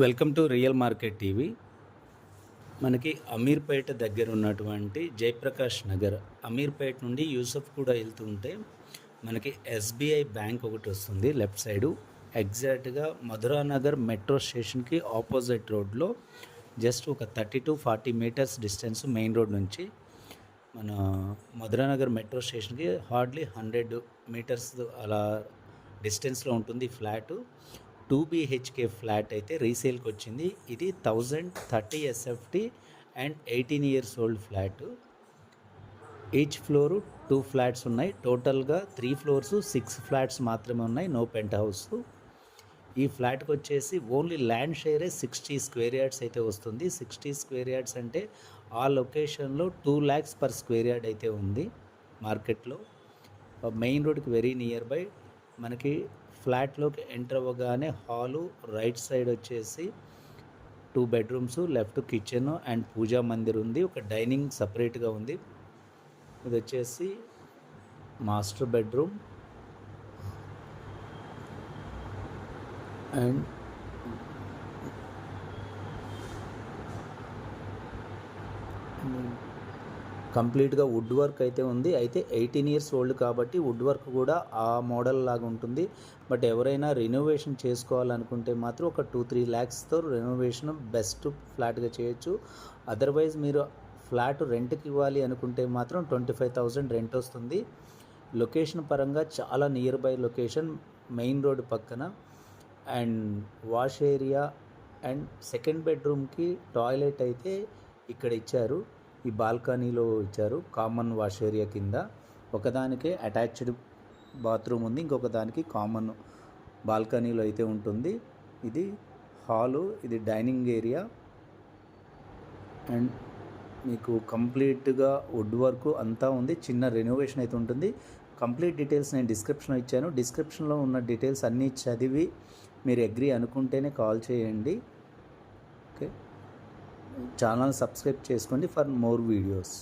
Welcome to real market TV. మనకి అమీర్పేట దగ్గర ఉన్నటువంటి జయప్రకాష్ నగర్, అమీర్పేట నుండి యూసఫ్ కూడా వెళ్తుంటే మనకి ఎస్బీఐ బ్యాంక్ ఒకటి వస్తుంది లెఫ్ట్ సైడు. ఎగ్జాక్ట్గా మధురానగర్ మెట్రో స్టేషన్కి ఆపోజిట్ రోడ్లో జస్ట్ ఒక 30 to 40 metres distance main road నుంచి మన మధురానగర్ మెట్రో స్టేషన్కి హార్డ్లీ 100 మీటర్స్ అలా డిస్టెన్స్లో ఉంటుంది ఫ్లాటు. 2 BHK ఫ్లాట్ అయితే రీసేల్కి వచ్చింది. ఇది 1030 SFT and 18 years old flat. Each floor 2 flats ఉన్నాయి. టోటల్గా 3 floors 6 ఫ్లాట్స్ మాత్రమే ఉన్నాయి, నో పెంట్ హౌస్. ఈ ఫ్లాట్కి వచ్చేసి ఓన్లీ ల్యాండ్ షేరే 60 square yards అయితే వస్తుంది. 60 square yards అంటే ఆ లొకేషన్లో 2 lakhs per square yard అయితే ఉంది మార్కెట్లో. మెయిన్ రోడ్కి వెరీ నియర్ బై. మనకి ఫ్లాట్లోకి ఎంటర్ అవ్వగానే హాలు, రైట్ సైడ్ వచ్చేసి 2 bedrooms, లెఫ్ట్ కిచెన్ అండ్ పూజా మందిర్ ఉంది. ఒక డైనింగ్ సపరేట్గా ఉంది. ఇది వచ్చేసి మాస్టర్ బెడ్రూమ్ అండ్ కంప్లీట్గా వుడ్ వర్క్ అయితే ఉంది. అయితే 18 years old కాబట్టి వుడ్ వర్క్ కూడా ఆ మోడల్ లాగా ఉంటుంది. బట్ ఎవరైనా రెనోవేషన్ చేసుకోవాలనుకుంటే మాత్రం ఒక 2-3 lakhsతో రెనోవేషన్ బెస్ట్ ఫ్లాట్గా చేయొచ్చు. అదర్వైజ్ మీరు ఫ్లాట్ రెంట్కి ఇవ్వాలి అనుకుంటే మాత్రం 25,000 రెంట్ వస్తుంది. లొకేషన్ పరంగా చాలా near by location, main road పక్కన. And wash area and second బెడ్రూమ్కి టాయిలెట్ అయితే ఇక్కడ ఇచ్చారు, ఈ బాల్కనీలో ఇచ్చారు. కామన్ వాష్ ఏరియా కింద ఒకదానికే అటాచ్డ్ బాత్రూమ్ ఉంది, ఇంకొక దానికి కామన్ బాల్కనీలో అయితే ఉంటుంది. ఇది హాలు, ఇది డైనింగ్ ఏరియా అండ్ మీకు కంప్లీట్గా వుడ్ వర్క్ అంతా ఉంది. చిన్న రెనోవేషన్ అయితే ఉంటుంది. కంప్లీట్ డీటెయిల్స్ నేను డిస్క్రిప్షన్లో ఇచ్చాను. డిస్క్రిప్షన్లో ఉన్న డీటెయిల్స్ అన్నీ చదివి మీరు అగ్రీ అనుకుంటేనే కాల్ చేయండి. ఓకే, ఛానల్ సబ్స్క్రైబ్ చేసుకోండి ఫర్ మోర్ వీడియోస్.